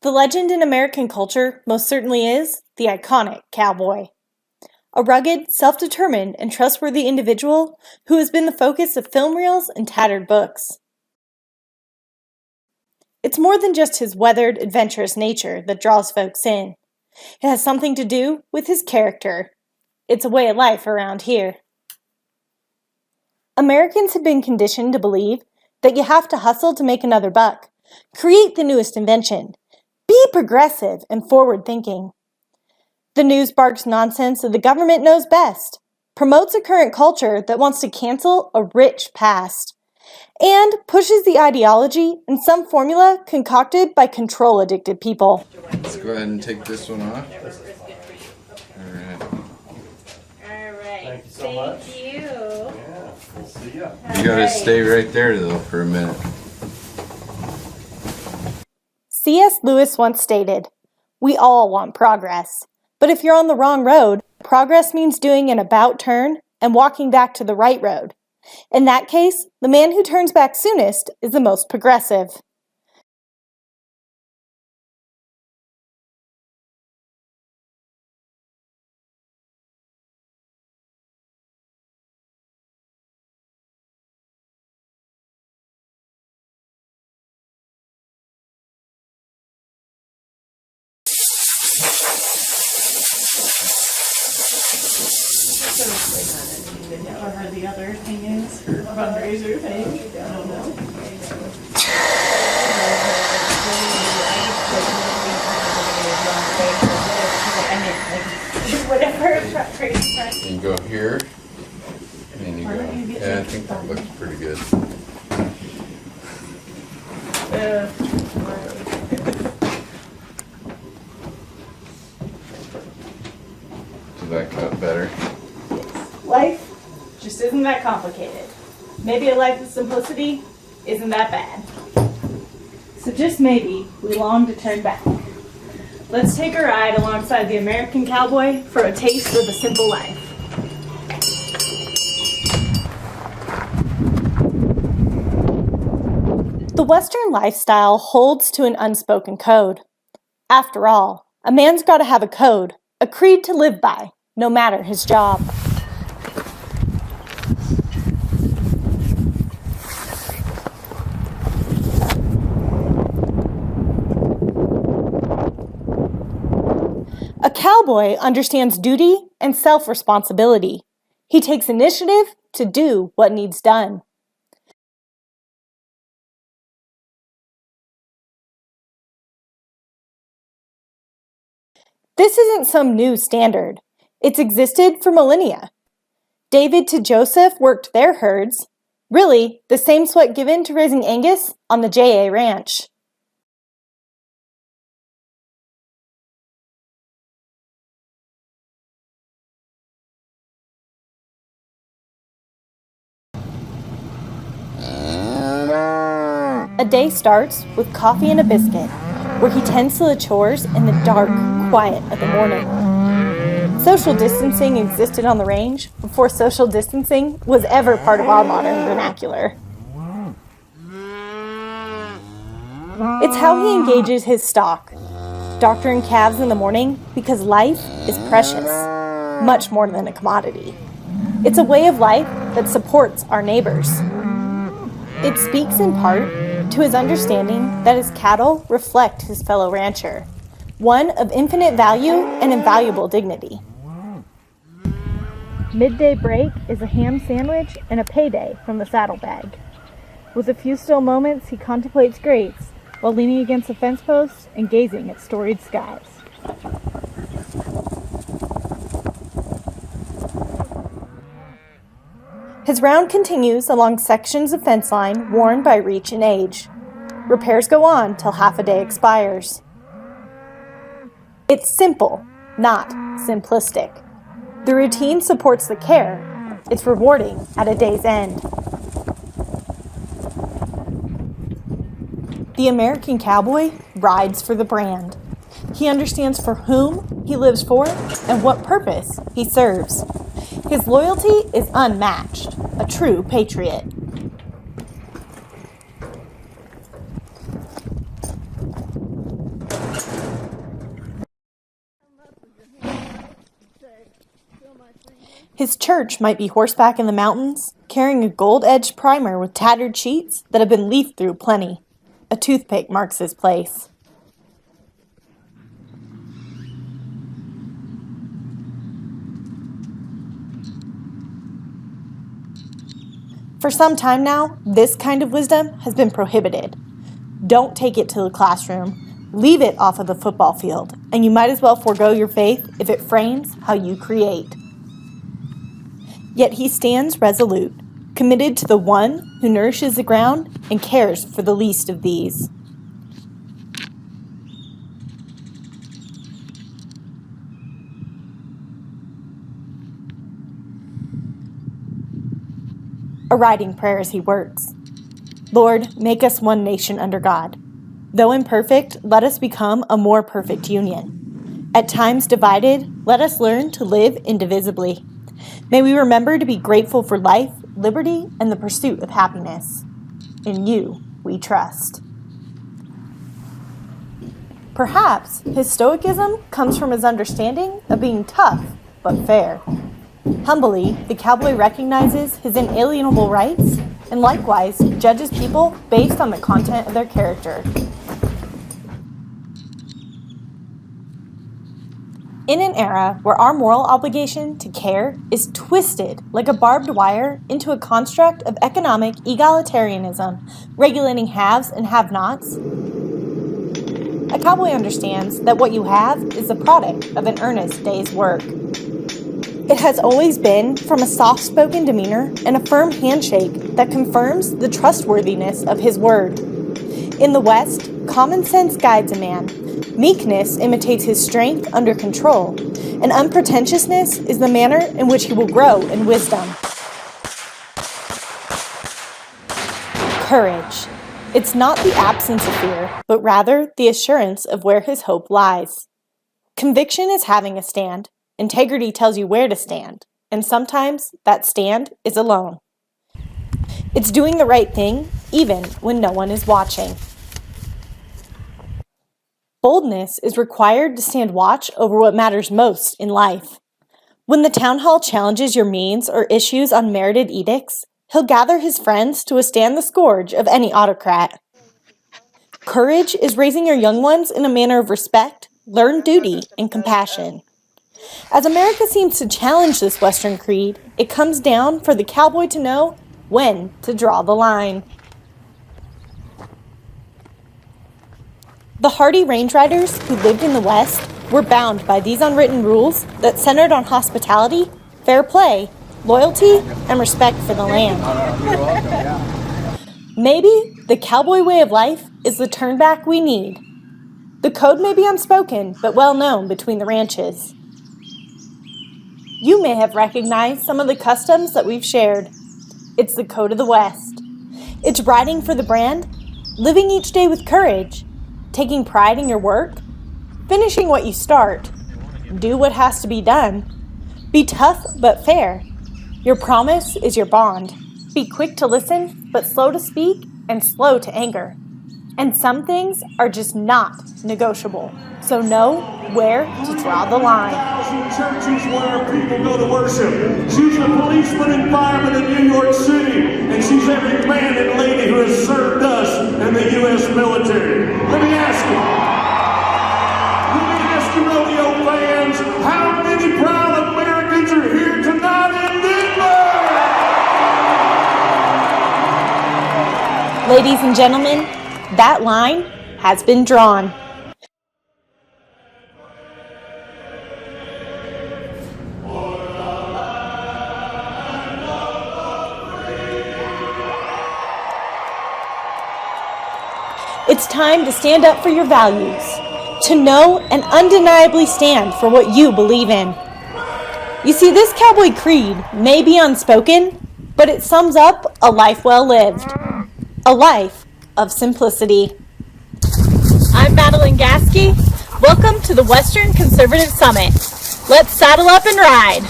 The legend in American culture most certainly is the iconic cowboy. A rugged, self-determined, and trustworthy individual who has been the focus of film reels and tattered books. It's more than just his weathered, adventurous nature that draws folks in. It has something to do with his character. It's a way of life around here. Americans have been conditioned to believe that you have to hustle to make another buck, create the newest invention, be progressive and forward-thinking. The news barks nonsense that the government knows best, promotes a current culture that wants to cancel a rich past, and pushes the ideology and some formula concocted by control-addicted people. Let's go ahead and take this one off. Alright. Thank you so much. Thank you. Yeah, we'll see ya. You gotta stay right there though for a minute. C.S. Lewis once stated, "We all want progress, but if you're on the wrong road, progress means doing an about turn and walking back to the right road. In that case, the man who turns back soonest is the most progressive." Whatever the other thing is for fundraiser page, I don't know. Whatever. You go here, and then you go. Yeah, I think that looks pretty good. Did that cut better? Life just isn't that complicated. Maybe a life of simplicity isn't that bad. So just maybe we long to turn back. Let's take a ride alongside the American cowboy for a taste of the simple life. The Western lifestyle holds to an unspoken code. After all, a man's got to have a code, a creed to live by, no matter his job. A cowboy understands duty and self-responsibility. He takes initiative to do what needs done. This isn't some new standard. It's existed for millennia. David to Joseph worked their herds. Really, the same sweat given to raising Angus on the J.A. Ranch. A day starts with coffee and a biscuit, where he tends to the chores in the dark quiet of the morning. Social distancing existed on the range before social distancing was ever part of our modern vernacular. It's how he engages his stock, doctoring calves in the morning because life is precious, much more than a commodity. It's a way of life that supports our neighbors. It speaks in part to his understanding that his cattle reflect his fellow rancher, one of infinite value and invaluable dignity. Midday break is a ham sandwich and a payday from the saddlebag. With a few still moments, he contemplates grapes while leaning against a fence post and gazing at storied skies. His round continues along sections of fence line worn by reach and age. Repairs go on till half a day expires. It's simple, not simplistic. The routine supports the care. It's rewarding at a day's end. The American cowboy rides for the brand. He understands for whom he lives for and what purpose he serves. His loyalty is unmatched, a true patriot. His church might be horseback in the mountains, carrying a gold-edged primer with tattered sheets that have been leafed through plenty. A toothpick marks his place. For some time now, this kind of wisdom has been prohibited. Don't take it to the classroom. Leave it off of the football field, and you might as well forego your faith if it frames how you create. Yet he stands resolute, committed to the one who nourishes the ground and cares for the least of these. A writing prayer as he works. Lord, make us one nation under God. Though imperfect, let us become a more perfect union. At times divided, let us learn to live indivisibly. May we remember to be grateful for life, liberty, and the pursuit of happiness. In you we trust. Perhaps his stoicism comes from his understanding of being tough but fair. Humbly, the cowboy recognizes his inalienable rights and likewise judges people based on the content of their character. In an era where our moral obligation to care is twisted like a barbed wire into a construct of economic egalitarianism, regulating haves and have-nots, a cowboy understands that what you have is the product of an earnest day's work. It has always been from a soft-spoken demeanor and a firm handshake that confirms the trustworthiness of his word. In the West, common sense guides a man. Meekness imitates his strength under control, and unpretentiousness is the manner in which he will grow in wisdom. Courage. It's not the absence of fear, but rather the assurance of where his hope lies. Conviction is having a stand. Integrity tells you where to stand, and sometimes that stand is alone. It's doing the right thing, even when no one is watching. Boldness is required to stand watch over what matters most in life. When the town hall challenges your means or issues unmerited edicts, he'll gather his friends to withstand the scourge of any autocrat. Courage is raising your young ones in a manner of respect, learned duty, and compassion. As America seems to challenge this Western creed, it comes down for the cowboy to know when to draw the line. The hardy range riders who lived in the West were bound by these unwritten rules that centered on hospitality, fair play, loyalty, and respect for the land. Maybe the cowboy way of life is the turnback we need. The code may be unspoken, but well known between the ranches. You may have recognized some of the customs that we've shared. It's the code of the West. It's riding for the brand, living each day with courage, taking pride in your work, finishing what you start, do what has to be done, be tough but fair. Your promise is your bond. Be quick to listen, but slow to speak and slow to anger. And some things are just not negotiable. So know where to draw the line. Churches where people go to worship. She's a policeman and fireman in New York City, and she's every man and lady who has served us in the U.S. military. Let me ask you, rodeo fans, how many proud Americans are here tonight in Denver? Ladies and gentlemen, that line has been drawn. It's time to stand up for your values, to know and undeniably stand for what you believe in. You see, this cowboy creed may be unspoken, but it sums up a life well lived, a life of simplicity. I'm Madeline Gasky. Welcome to the Western Conservative Summit. Let's saddle up and ride.